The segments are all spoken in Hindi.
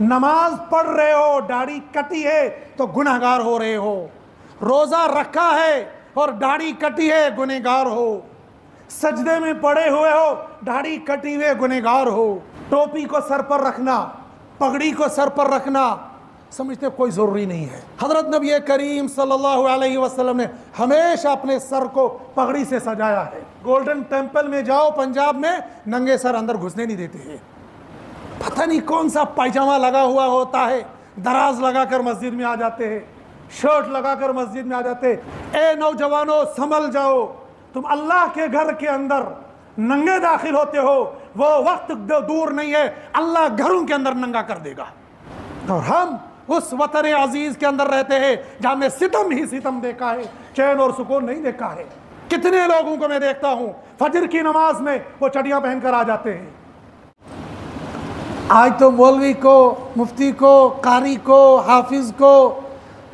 नमाज पढ़ रहे हो, दाढ़ी कटी है तो गुनहगार हो रहे हो। रोजा रखा है और दाढ़ी कटी है, गुनहगार हो। सजदे में पड़े हुए हो, दाढ़ी कटी हुए, गुनहगार हो। टोपी को सर पर रखना, पगड़ी को सर पर रखना समझते कोई ज़रूरी नहीं है। हज़रत नबी करीम सल्लल्लाहु अलैहि वसल्लम ने हमेशा अपने सर को पगड़ी से सजाया है। गोल्डन टेम्पल में जाओ पंजाब में, नंगे सर अंदर घुसने नहीं देते हैं। पता नहीं कौन सा पायजामा लगा हुआ होता है, दराज लगाकर मस्जिद में आ जाते हैं, शर्ट लगाकर मस्जिद में आ जाते हैं। ए नौजवानों, संभल जाओ, तुम अल्लाह के घर के अंदर नंगे दाखिल होते हो, वो वक्त दूर नहीं है अल्लाह घरों के अंदर नंगा कर देगा। और हम उस वतन अजीज के अंदर रहते हैं जहां में सितम ही सितम देखा है, चैन और सुकून नहीं देखा है। कितने लोगों को मैं देखता हूं फजर की नमाज में वो चड्डियां पहनकर आ जाते हैं। आज तो मौलवी को, मुफ्ती को, कारी को, हाफिज को,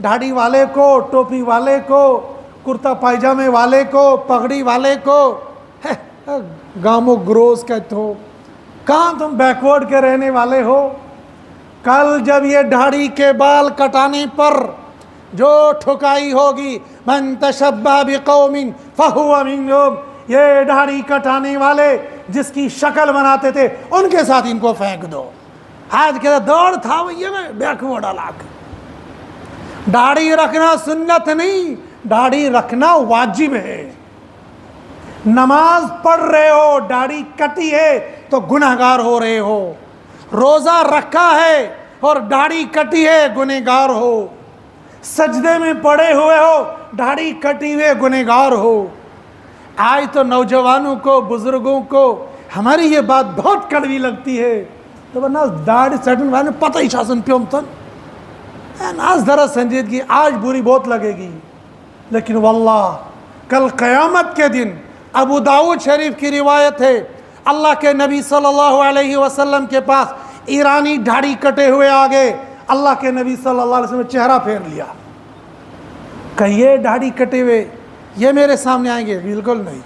दाढ़ी वाले को, टोपी वाले को, कुर्ता पायजामे वाले को, पगड़ी वाले को गामो ग्रोस कहते हो। कहाँ तुम बैकवर्ड के रहने वाले हो? कल जब ये दाढ़ी के बाल कटाने पर जो ठुकाई होगी, मन तशब्बह बिकौमिन फहुवा मिनहुम, ये दाढ़ी कटाने वाले जिसकी शक्ल बनाते थे उनके साथ इनको फेंक दो। आज के दौड़ था ये बैकवर्ड अलाक। दाढ़ी रखना सुन्नत नहीं, दाढ़ी रखना वाजिब है। नमाज पढ़ रहे हो, दाढ़ी कटी है तो गुनहगार हो रहे हो। रोजा रखा है और दाढ़ी कटी है, गुनहगार हो। सजदे में पड़े हुए हो, दाढ़ी कटी हुए, गुनहगार हो। आज तो नौजवानों को, बुजुर्गों को हमारी ये बात बहुत कड़वी लगती है। तो वरना दाढ़ी सटन वाले पता ही शासन प्योम तन नाज धरा संजीदगी आज बुरी बहुत लगेगी, लेकिन वल्लाह कल क़यामत के दिन अबू दाऊद शरीफ की रिवायत है, अल्लाह के नबी सल्लल्लाहु अलैहि वसल्लम के पास ईरानी दाढ़ी कटे हुए आ गए। अल्लाह के नबी सल्लल्लाहु अलैहि वसल्लम ने चेहरा फेर लिया, कहिए दाढ़ी कटे हुए ये मेरे सामने आएंगे? बिल्कुल नहीं।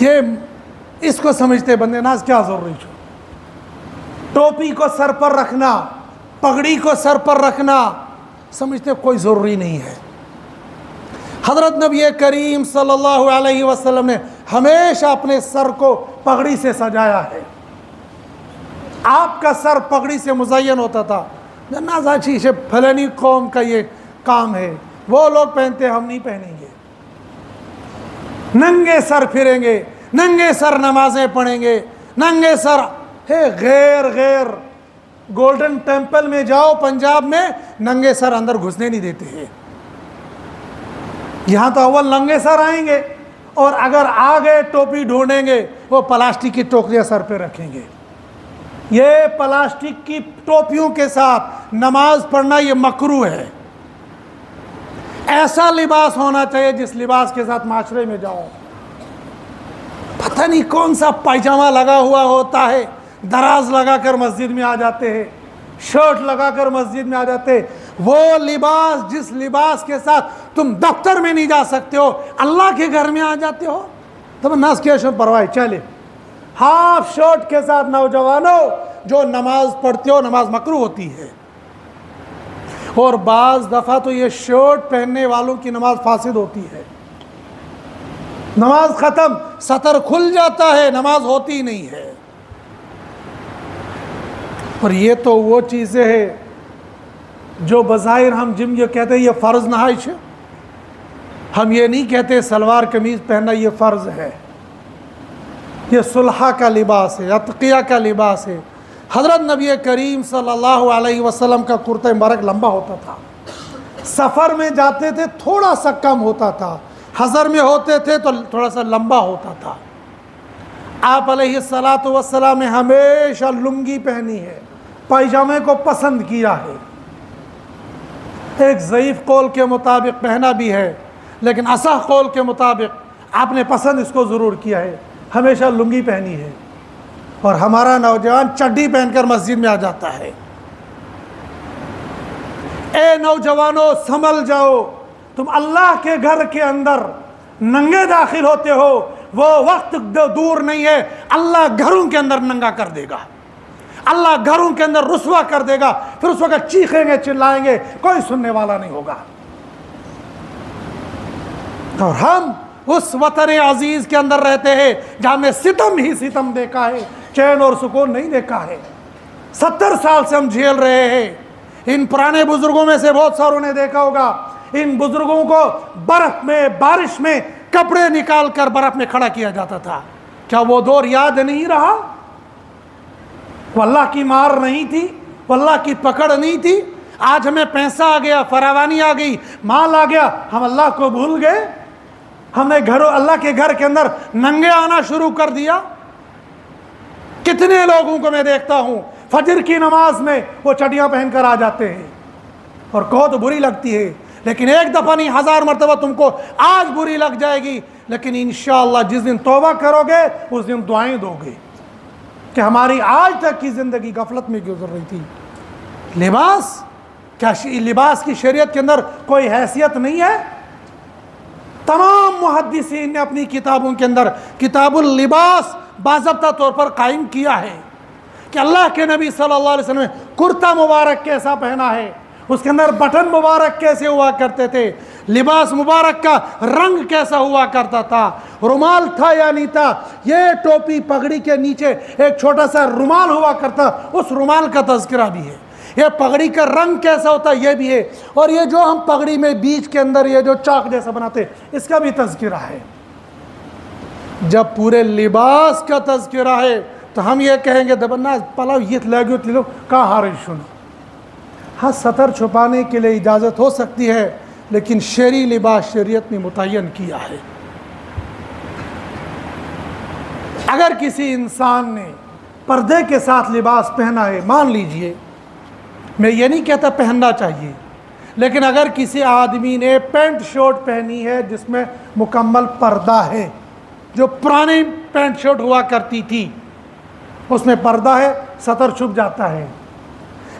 ये इसको समझते बंदे नाज क्या जरूरी छो। टोपी को सर पर रखना, पगड़ी को सर पर रखना समझते कोई ज़रूरी नहीं है। हज़रत नबी करीम सल्लल्लाहु अलैहि वसल्लम ने हमेशा अपने सर को पगड़ी से सजाया है। आपका सर पगड़ी से मुज़य्यन होता था। नाज़ाची से फलानी कौम का ये काम है, वो लोग पहनते, हम नहीं पहनेंगे। नंगे सर फिरेंगे, नंगे सर नमाजें पढ़ेंगे, नंगे सर है गैर गैर। गोल्डन टेम्पल में जाओ पंजाब में, नंगे सर अंदर घुसने नहीं देते हैं। यहाँ तो अव्वल नंगे सर आएंगे और अगर आ गए टोपी ढूंढेंगे, वो प्लास्टिक की टोकरियाँ सर पे रखेंगे। ये प्लास्टिक की टोपियों के साथ नमाज पढ़ना ये मकरूह है। ऐसा लिबास होना चाहिए जिस लिबास के साथ माशरे में जाओ। पता नहीं कौन सा पायजामा लगा हुआ होता है, दराज लगाकर मस्जिद में आ जाते हैं, शर्ट लगाकर मस्जिद में आ जाते हैं। वो लिबास जिस लिबास के साथ तुम दफ्तर में नहीं जा सकते हो, अल्लाह के घर में आ जाते हो, तो नस के परवाह चले। हाफ शर्ट के साथ नौजवानों जो नमाज पढ़ते हो, नमाज मकरूह होती है। और बाज़ दफ़ा तो ये शर्ट पहनने वालों की नमाज फासिद होती है। नमाज ख़त्म, सतर खुल जाता है, नमाज होती नहीं है। और ये तो वो चीज़ें हैं जो बज़ाहिर हम जिम ये कहते हैं ये फ़र्ज़ नहाइश है। हम ये नहीं कहते सलवार कमीज़ पहनना ये फ़र्ज़ है। ये सुलहा का लिबास है, अतकिया का लिबास है। हज़रत नबी करीम सल्लल्लाहु अलैहि वसल्लम का कुर्ता मुबारक लंबा होता था। सफ़र में जाते थे थोड़ा सा कम होता था, हज़र में होते थे तो थोड़ा सा लंबा होता था। आप अलैहिस्सलातु वस्सलाम ने हमेशा लुंगी पहनी है, पायजामे को पसंद किया है। एक ज़ईफ़ कौल के मुताबिक पहना भी है, लेकिन असह कौल के मुताबिक आपने पसंद इसको ज़रूर किया है, हमेशा लुंगी पहनी है। और हमारा नौजवान चड्डी पहनकर मस्जिद में आ जाता है। ए नौजवानों, संभल जाओ, तुम अल्लाह के घर के अंदर नंगे दाखिल होते हो, वो वक्त दूर नहीं है अल्लाह घरों के अंदर नंगा कर देगा। अल्लाह घरों के अंदर रुसवा कर देगा, फिर उस वक्त चीखेंगे चिल्लाएंगे, कोई सुनने वाला नहीं होगा। और हम उस वतन अजीज के अंदर रहते हैं जहां में सितम ही सितम देखा है, चैन और सुकून नहीं देखा है। 70 साल से हम झेल रहे हैं। इन पुराने बुजुर्गों में से बहुत सारों ने देखा होगा, इन बुजुर्गों को बर्फ में, बारिश में कपड़े निकाल कर बर्फ में खड़ा किया जाता था। क्या वो दौर याद नहीं रहा? वो अल्लाह की मार नहीं थी, वो अल्लाह की पकड़ नहीं थी। आज हमें पैसा आ गया, फरावानी आ गई, माल आ गया, हम अल्लाह को भूल गए। हमने घरों अल्लाह के घर के अंदर नंगे आना शुरू कर दिया। कितने लोगों को मैं देखता हूं फजर की नमाज में वो चड्डियां पहनकर आ जाते हैं, और कहो तो बुरी लगती है, लेकिन एक दफा नहीं 1000 मरतबा तुमको आज बुरी लग जाएगी, लेकिन इंशाअल्लाह जिस दिन तौबा करोगे उस दिन दुआएं दोगे कि हमारी आज तक की जिंदगी गफलत में गुजर रही थी। लिबास, क्या लिबास की शरीयत के अंदर कोई हैसियत नहीं है? तमाम मुहद्दिसीन ने अपनी किताबों के अंदर किताबुल लिबास बाज़ाब्ता तौर पर कायम किया है कि अल्लाह के नबी सल्लल्लाहु अलैहि वसल्लम ने कुर्ता मुबारक कैसा पहना है, उसके अंदर बटन मुबारक कैसे हुआ करते थे, लिबास मुबारक का रंग कैसा हुआ करता था, रुमाल था या नहीं था, ये टोपी पगड़ी के नीचे एक छोटा सा रुमाल हुआ करता, उस रुमाल का तज़किरा भी है। ये पगड़ी का रंग कैसा होता है ये भी है, और ये जो हम पगड़ी में बीच के अंदर ये जो चाक जैसा बनाते इसका भी तज़किरा है। जब पूरे लिबास का तज़किरा है तो हम ये कहेंगे दबन्ना पलाव ये लगे तिलो कहाँ हारे सुनो। हाँ, सतर छुपाने के लिए इजाज़त हो सकती है, लेकिन शरी लिबास शरीयत ने मुतय्यन किया है। अगर किसी इंसान ने पर्दे के साथ लिबास पहना है, मान लीजिए, मैं ये नहीं कहता पहनना चाहिए, लेकिन अगर किसी आदमी ने पैंट शर्ट पहनी है जिसमें मुकम्मल पर्दा है, जो पुरानी पैंट शर्ट हुआ करती थी उसमें पर्दा है, सतर छुप जाता है,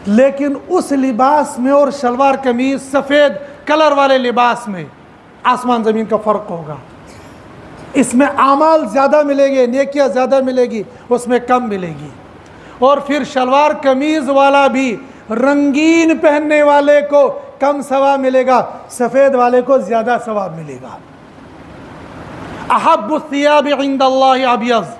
लेकिन उस लिबास में और शलवार कमीज सफ़ेद कलर वाले लिबास में आसमान ज़मीन का फ़र्क होगा। इसमें आमाल ज़्यादा मिलेंगे, नेकियां ज़्यादा मिलेगी, उसमें कम मिलेगी। और फिर शलवार कमीज़ वाला भी रंगीन पहनने वाले को कम सवाब मिलेगा, सफ़ेद वाले को ज़्यादा सवाब मिलेगा। अहब्बु सियाब इंदल्लाहि अबियज़,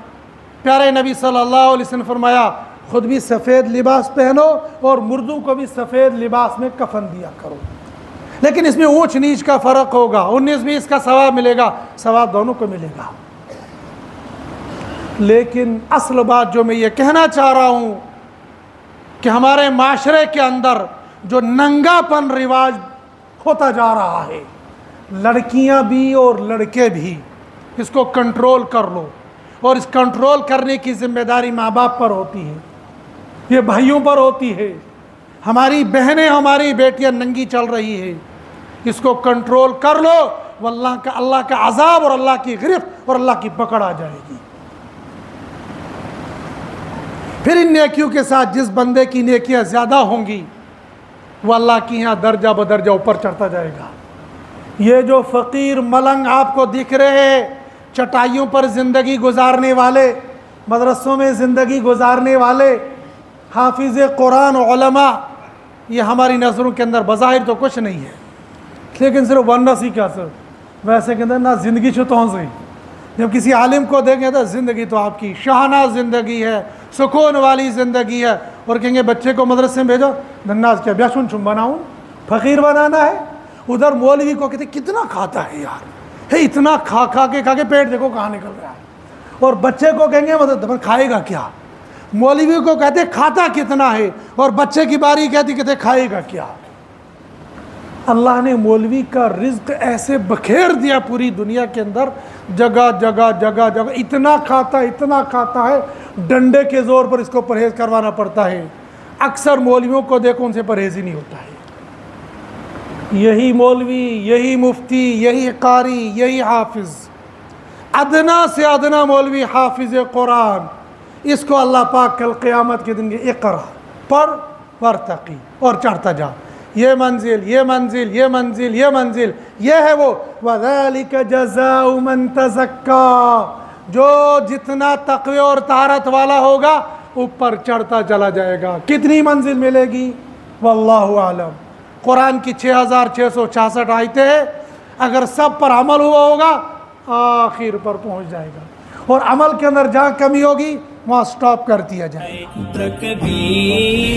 प्यारे नबी सल्लल्लाहु अलैहि वसल्लम फरमाया, खुद भी सफ़ेद लिबास पहनो और मुर्दों को भी सफ़ेद लिबास में कफन दिया करो, लेकिन इसमें ऊंच नीच का फ़र्क होगा, 19-20 का सवाब मिलेगा, सवाब दोनों को मिलेगा। लेकिन असल बात जो मैं ये कहना चाह रहा हूँ कि हमारे माशरे के अंदर जो नंगापन रिवाज होता जा रहा है, लड़कियाँ भी और लड़के भी, इसको कंट्रोल कर लो, और इस कंट्रोल करने की जिम्मेदारी माँ बाप पर होती है, ये भाइयों पर होती है। हमारी बहनें, हमारी बेटियां नंगी चल रही है, इसको कंट्रोल कर लो, वल्लाह का अल्लाह का अजाब और अल्लाह की गिरफ्त और अल्लाह की पकड़ आ जाएगी। फिर इन नेकियों के साथ जिस बंदे की नेकियां ज़्यादा होंगी वह अल्लाह की यहाँ दर्जा बदर्जा ऊपर चढ़ता जाएगा। ये जो फ़कीर मलंग आपको दिख रहे हैं, चटाइयों पर ज़िंदगी गुजारने वाले, मदरसों में ज़िंदगी गुजारने वाले, हाफिज़ कुरान उलमा, ये हमारी नज़रों के अंदर बज़ाहिर तो कुछ नहीं है, लेकिन सिर्फ वनस ही क्या सर, वैसे के अंदर ना ज़िंदगी छुतों से। जब किसी आलिम को देखेंगे तो ज़िंदगी तो आपकी शाहाना ज़िंदगी है, सुकून वाली ज़िंदगी है, और कहेंगे बच्चे को मदरसे में भेजो, नन्नाज क्या ब्याशुन चुम बनाऊँ, फ़कीर बनाना है। उधर मौलवी को कहते कितना खाता है यार, है इतना खा के पेट देखो कहाँ निकल रहा है, और बच्चे को कहेंगे मतलब खाएगा क्या, मौलवी को कहते खाता कितना है, और बच्चे की बारी कहते खाएगा क्या। अल्लाह ने मौलवी का रिज्क ऐसे बखेर दिया पूरी दुनिया के अंदर, जगह जगह जगह जगह, इतना खाता है, डंडे के ज़ोर पर इसको परहेज़ करवाना पड़ता है। अक्सर मौलवियों को देखो उनसे परहेज़ ही नहीं होता है। यही मौलवी, यही मुफ्ती, यही कारी, यही हाफिज़, अदना से अदना मौलवी हाफिज़ कुरान, इसको अल्लाह पाक कल क़यामत के दिन इक़रा पढ़ वरतक़ी और चढ़ता जा, ये मंजिल, ये मंजिल, ये मंजिल, ये मंजिल, ये है वो। वज़ालिका जज़ाउ मन तज़क्का, जो जितना तक़वे और तारत वाला होगा ऊपर चढ़ता चला जाएगा। कितनी मंजिल मिलेगी वल्लाहु आलम। कुरान की 6666 आयतें हैं, अगर सब पर अमल हुआ होगा आखिर पर पहुंच जाएगा, और अमल के अंदर जहाँ कमी होगी वहाँ स्टॉप कर दिया जाएगा। तकबीर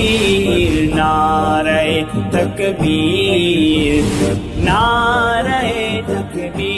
नारे तकबीर, नारे तकबीर।